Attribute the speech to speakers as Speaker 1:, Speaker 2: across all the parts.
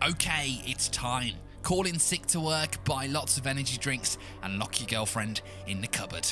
Speaker 1: Okay, it's time. Call in sick to work, buy lots of energy drinks, and lock your girlfriend in the cupboard.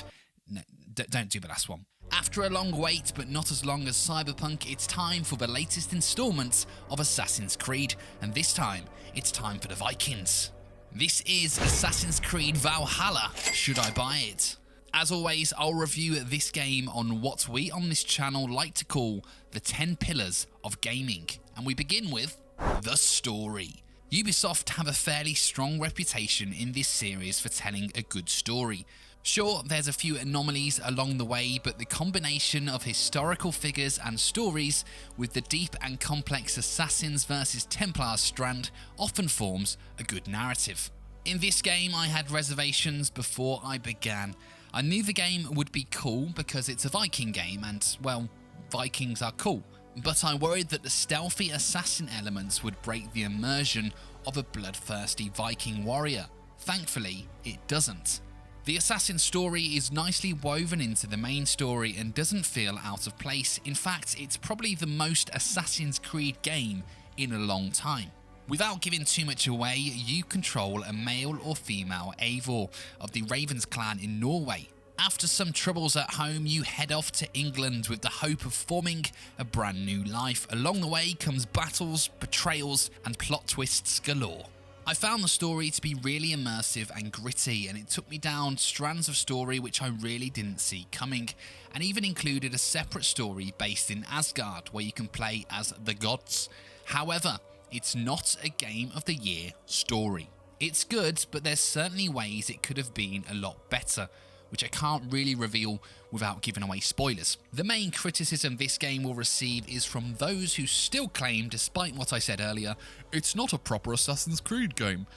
Speaker 1: No, don't do the last one. After a long wait, but not as long as Cyberpunk, it's time for the latest installment of Assassin's Creed, and this time, it's time for the Vikings. This is Assassin's Creed Valhalla. Should I buy it? As always, I'll review this game on what we on this channel like to call the 10 pillars of gaming, and we begin with the story. Ubisoft have a fairly strong reputation in this series for telling a good story. Sure, there's a few anomalies along the way, but the combination of historical figures and stories with the deep and complex Assassins versus Templars strand often forms a good narrative. In this game, I had reservations before I began. I knew the game would be cool because it's a Viking game and, well, Vikings are cool. But I worried that the stealthy assassin elements would break the immersion of a bloodthirsty Viking warrior. Thankfully, it doesn't. The assassin story is nicely woven into the main story and doesn't feel out of place. In fact, it's probably the most Assassin's Creed game in a long time. Without giving too much away, you control a male or female Eivor of the Ravens clan in Norway. After some troubles at home, you head off to England with the hope of forming a brand new life. Along the way comes battles, betrayals, and plot twists galore. I found the story to be really immersive and gritty, and it took me down strands of story which I really didn't see coming, and even included a separate story based in Asgard where you can play as the gods. However, it's not a Game of the Year story. It's good, but there's certainly ways it could have been a lot better, which I can't really reveal without giving away spoilers. The main criticism this game will receive is from those who still claim, despite what I said earlier, it's not a proper Assassin's Creed game.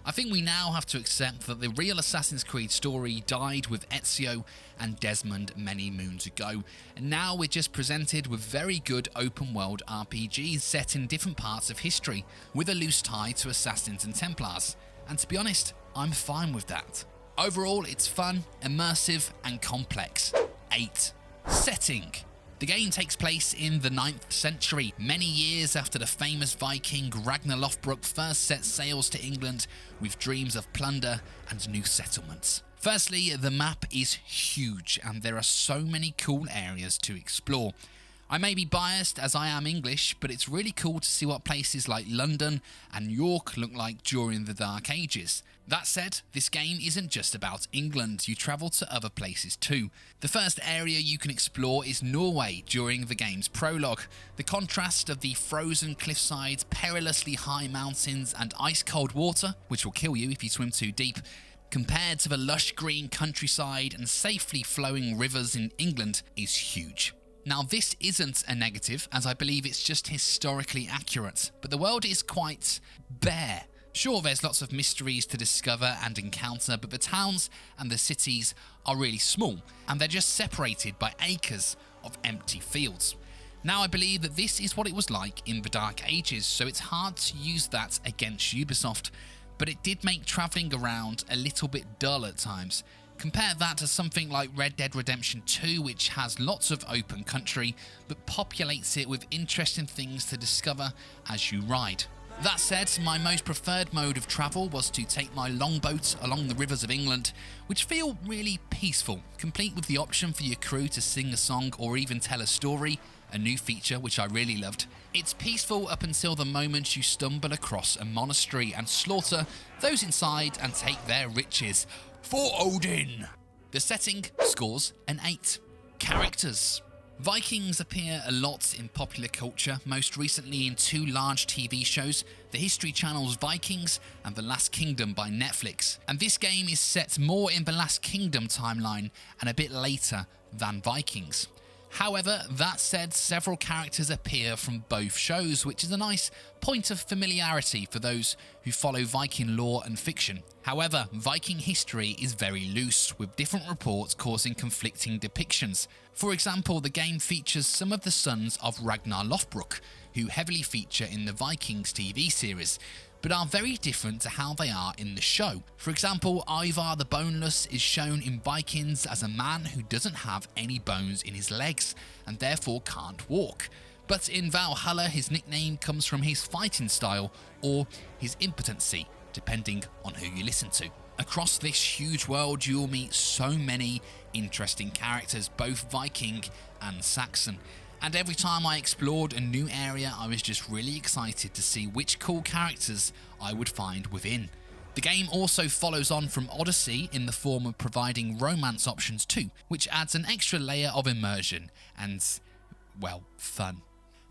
Speaker 1: I think we now have to accept that the real Assassin's Creed story died with Ezio and Desmond many moons ago, and now we're just presented with very good open world RPGs set in different parts of history, with a loose tie to Assassins and Templars. And to be honest, I'm fine with that. Overall, it's fun, immersive, and complex. 8. Setting. The game takes place in the 9th century, many years after the famous Viking Ragnar Lothbrok first set sails to England with dreams of plunder and new settlements. Firstly, the map is huge, and there are so many cool areas to explore. I may be biased as I am English, but it's really cool to see what places like London and York look like during the Dark Ages. That said, this game isn't just about England, you travel to other places too. The first area you can explore is Norway during the game's prologue. The contrast of the frozen cliffsides, perilously high mountains and ice-cold water, which will kill you if you swim too deep, compared to the lush green countryside and safely flowing rivers in England is huge. Now, this isn't a negative, as I believe it's just historically accurate, but the world is quite bare. Sure, there's lots of mysteries to discover and encounter, but the towns and the cities are really small, and they're just separated by acres of empty fields. Now, I believe that this is what it was like in the Dark Ages, so it's hard to use that against Ubisoft, but it did make travelling around a little bit dull at times. Compare that to something like Red Dead Redemption 2, which has lots of open country, but populates it with interesting things to discover as you ride. That said, my most preferred mode of travel was to take my longboat along the rivers of England, which feel really peaceful, complete with the option for your crew to sing a song or even tell a story, a new feature which I really loved. It's peaceful up until the moment you stumble across a monastery and slaughter those inside and take their riches. For Odin! The setting scores an 8. Characters. Vikings appear a lot in popular culture, most recently in 2 large TV shows, the History Channel's Vikings and The Last Kingdom by Netflix. And this game is set more in the Last Kingdom timeline and a bit later than Vikings. However, that said, several characters appear from both shows, which is a nice point of familiarity for those who follow Viking lore and fiction. However, Viking history is very loose, with different reports causing conflicting depictions. For example, the game features some of the sons of Ragnar Lothbrok, who heavily feature in the Vikings TV series, but are very different to how they are in the show. For example, Ivar the Boneless is shown in Vikings as a man who doesn't have any bones in his legs and therefore can't walk. But in Valhalla, his nickname comes from his fighting style or his impotency, depending on who you listen to. Across this huge world, you'll meet so many interesting characters, both Viking and Saxon. And every time I explored a new area, I was just really excited to see which cool characters I would find within. The game also follows on from Odyssey in the form of providing romance options too, which adds an extra layer of immersion and, well, fun.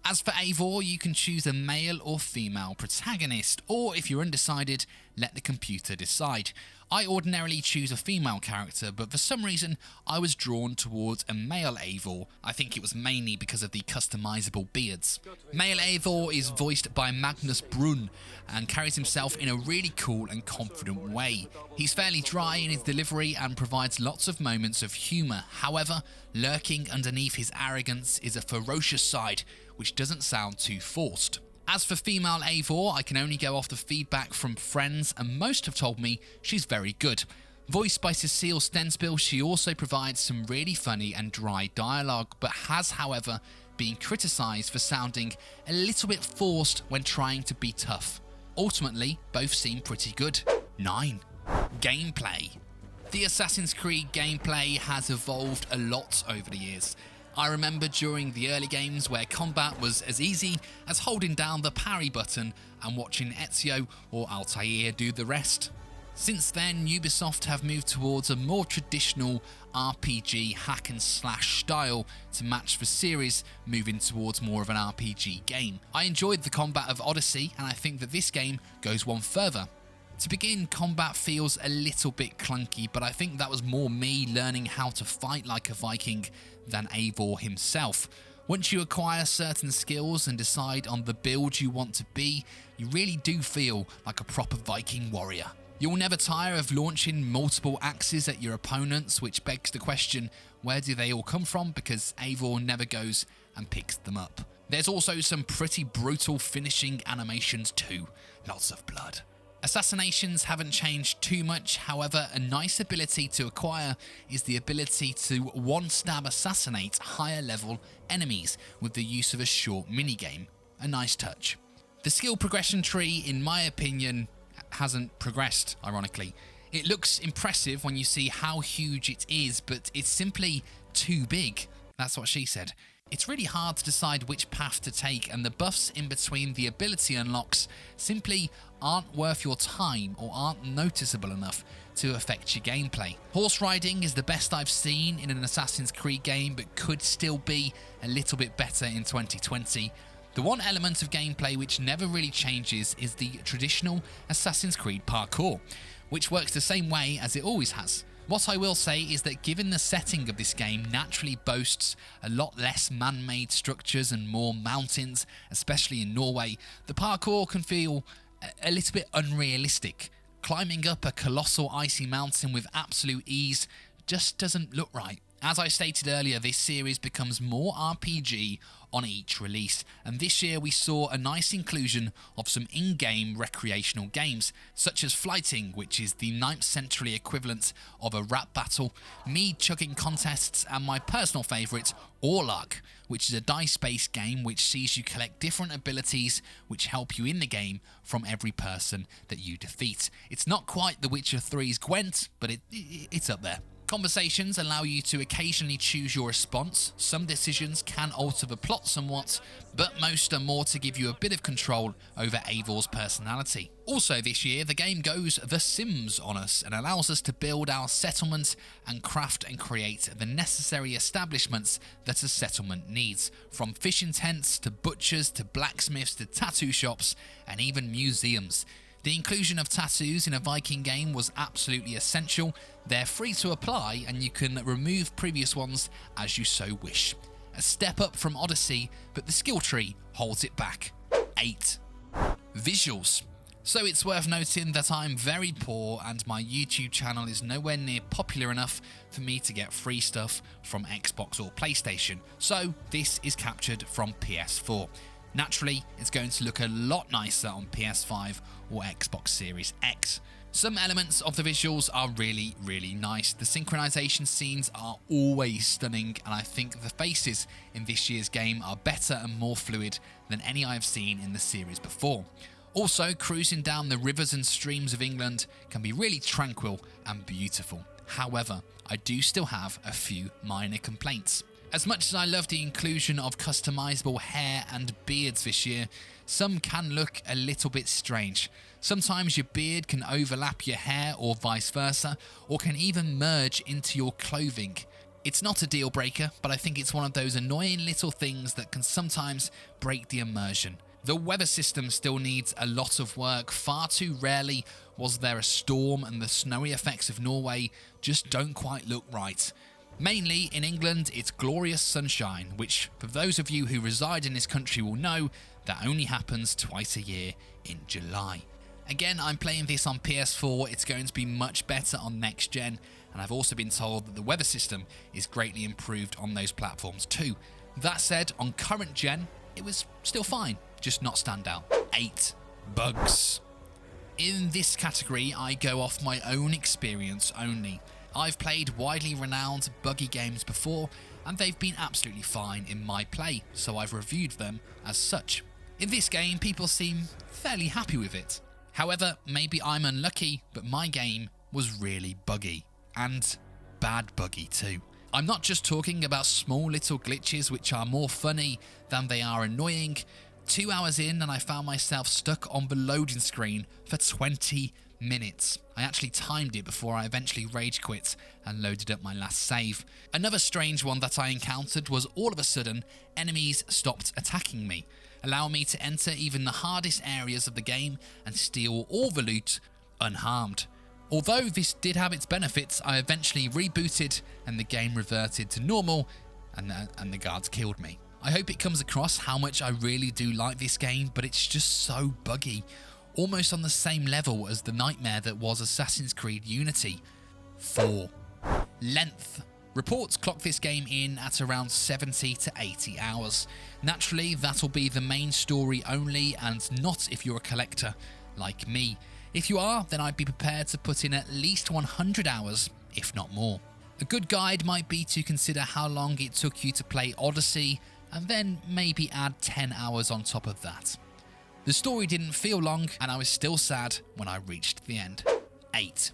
Speaker 1: As for Eivor, you can choose a male or female protagonist, or if you're undecided, let the computer decide. I ordinarily choose a female character, but for some reason I was drawn towards a male Eivor. I think it was mainly because of the customizable beards. Male Eivor is voiced by Magnus Brunn and carries himself in a really cool and confident way. He's fairly dry in his delivery and provides lots of moments of humour. However, lurking underneath his arrogance is a ferocious side, which doesn't sound too forced. As for female Eivor, I can only go off the feedback from friends, and most have told me she's very good. Voiced by Cecile Stensbill, she also provides some really funny and dry dialogue, but has, however, been criticised for sounding a little bit forced when trying to be tough. Ultimately, both seem pretty good. 9. Gameplay. The Assassin's Creed gameplay has evolved a lot over the years. I remember during the early games where combat was as easy as holding down the parry button and watching Ezio or Altair do the rest. Since then, Ubisoft have moved towards a more traditional RPG hack and slash style to match the series moving towards more of an RPG game. I enjoyed the combat of Odyssey, and I think that this game goes one further. To begin, combat feels a little bit clunky, but I think that was more me learning how to fight like a Viking than Eivor himself. Once you acquire certain skills and decide on the build you want to be, you really do feel like a proper Viking warrior. You'll never tire of launching multiple axes at your opponents, which begs the question, where do they all come from? Because Eivor never goes and picks them up. There's also some pretty brutal finishing animations too, lots of blood. Assassinations haven't changed too much, however, a nice ability to acquire is the ability to one-stab assassinate higher level enemies with the use of a short minigame. A nice touch. The skill progression tree, in my opinion, hasn't progressed, ironically. It looks impressive when you see how huge it is, but it's simply too big. That's what she said. It's really hard to decide which path to take, and the buffs in between the ability unlocks simply aren't worth your time or aren't noticeable enough to affect your gameplay. Horse riding is the best I've seen in an Assassin's Creed game, but could still be a little bit better in 2020. The one element of gameplay which never really changes is the traditional Assassin's Creed parkour, which works the same way as it always has. What I will say is that given the setting of this game naturally boasts a lot less man-made structures and more mountains, especially in Norway, the parkour can feel a little bit unrealistic. Climbing up a colossal icy mountain with absolute ease just doesn't look right. As I stated earlier, this series becomes more RPG on each release, and this year we saw a nice inclusion of some in-game recreational games, such as Flighting, which is the 9th century equivalent of a rap battle, mead chugging contests, and my personal favourite, Orlog, which is a dice-based game which sees you collect different abilities which help you in the game from every person that you defeat. It's not quite The Witcher 3's Gwent, but it's up there. Conversations allow you to occasionally choose your response. Some decisions can alter the plot somewhat, but most are more to give you a bit of control over Eivor's personality. Also this year, the game goes The Sims on us and allows us to build our settlement and craft and create the necessary establishments that a settlement needs, from fishing tents to butchers to blacksmiths to tattoo shops and even museums. The inclusion of tattoos in a Viking game was absolutely essential. They're free to apply, and you can remove previous ones as you so wish. A step up from Odyssey, but the skill tree holds it back. 8. Visuals. So it's worth noting that I'm very poor and my YouTube channel is nowhere near popular enough for me to get free stuff from Xbox or PlayStation, so this is captured from PS4. Naturally, it's going to look a lot nicer on PS5 or Xbox Series X. Some elements of the visuals are really, really nice. The synchronization scenes are always stunning, and I think the faces in this year's game are better and more fluid than any I've seen in the series before. Also, cruising down the rivers and streams of England can be really tranquil and beautiful. However, I do still have a few minor complaints. As much as I love the inclusion of customizable hair and beards this year, some can look a little bit strange. Sometimes your beard can overlap your hair or vice versa, or can even merge into your clothing. It's not a deal breaker, but I think it's one of those annoying little things that can sometimes break the immersion. The weather system still needs a lot of work. Far too rarely was there a storm, and the snowy effects of Norway just don't quite look right. Mainly in England, it's glorious sunshine, which for those of you who reside in this country will know that only happens twice a year in July. Again, I'm playing this on PS4, it's going to be much better on next gen, and I've also been told that the weather system is greatly improved on those platforms too. That said, on current gen, it was still fine, just not stand out. 8. Bugs. In this category, I go off my own experience only. I've played widely renowned buggy games before, and they've been absolutely fine in my play, so I've reviewed them as such. In this game, people seem fairly happy with it. However, maybe I'm unlucky, but my game was really buggy, and bad buggy too. I'm not just talking about small little glitches which are more funny than they are annoying. 2 hours in and I found myself stuck on the loading screen for 20 minutes. I actually timed it before I eventually rage quit and loaded up my last save. Another strange one that I encountered was all of a sudden enemies stopped attacking me, allowing me to enter even the hardest areas of the game and steal all the loot unharmed. Although this did have its benefits, I eventually rebooted and the game reverted to normal and the guards killed me. I hope it comes across how much I really do like this game, but it's just so buggy. Almost on the same level as the nightmare that was Assassin's Creed Unity. 4. Length. Reports clock this game in at around 70 to 80 hours. Naturally, that'll be the main story only, and not if you're a collector like me. If you are, then I'd be prepared to put in at least 100 hours, if not more. A good guide might be to consider how long it took you to play Odyssey, and then maybe add 10 hours on top of that. The story didn't feel long, and I was still sad when I reached the end. 8.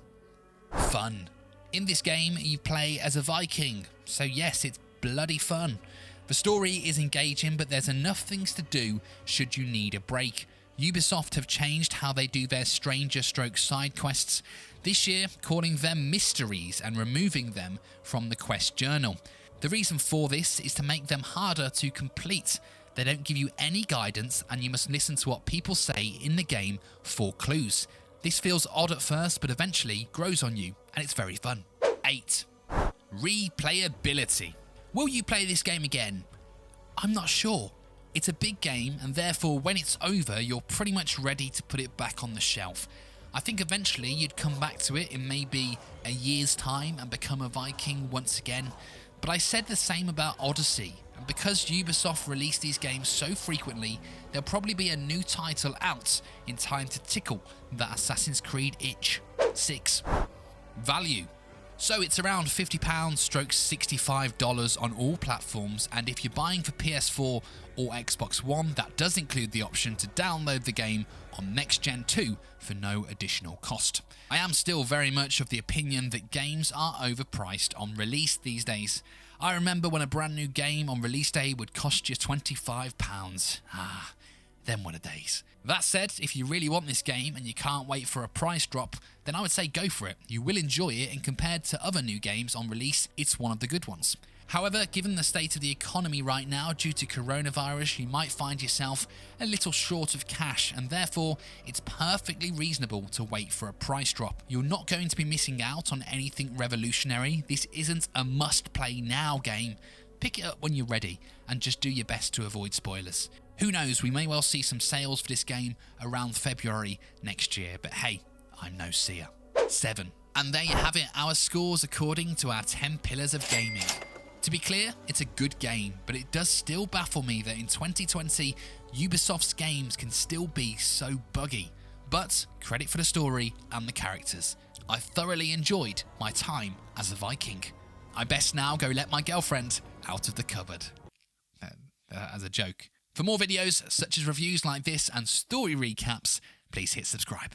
Speaker 1: Fun. In this game, you play as a Viking, so yes, it's bloody fun. The story is engaging, but there's enough things to do should you need a break. Ubisoft have changed how they do their Stranger stroke side quests this year, calling them mysteries and removing them from the quest journal. The reason for this is to make them harder to complete. They don't give you any guidance, and you must listen to what people say in the game for clues. This feels odd at first, but eventually grows on you, and it's very fun. 8. Replayability. Will you play this game again? I'm not sure. It's a big game, and therefore when it's over, you're pretty much ready to put it back on the shelf. I think eventually you'd come back to it in maybe a year's time and become a Viking once again. But I said the same about Odyssey, and because Ubisoft release these games so frequently, there'll probably be a new title out in time to tickle that Assassin's Creed itch. 6. Value. So it's around £50/$65 on all platforms, and if you're buying for PS4 or Xbox One, that does include the option to download the game on Next Gen 2 for no additional cost. I am still very much of the opinion that games are overpriced on release these days. I remember when a brand new game on release day would cost you £25. Them were the days. That said, if you really want this game and you can't wait for a price drop, then I would say go for it. You will enjoy it, and compared to other new games on release, it's one of the good ones. However, given the state of the economy right now due to coronavirus, you might find yourself a little short of cash, and therefore it's perfectly reasonable to wait for a price drop. You're not going to be missing out on anything revolutionary. This isn't a must-play now game. Pick it up when you're ready, and just do your best to avoid spoilers. Who knows, we may well see some sales for this game around February next year, but hey, I'm no seer. 7. And there you have it, our scores according to our 10 pillars of gaming. To be clear, it's a good game, but it does still baffle me that in 2020, Ubisoft's games can still be so buggy. but credit for the story and the characters. I thoroughly enjoyed my time as a Viking. I best now go let my girlfriend out of the cupboard. As a joke. For more videos such as reviews like this and story recaps, please hit subscribe.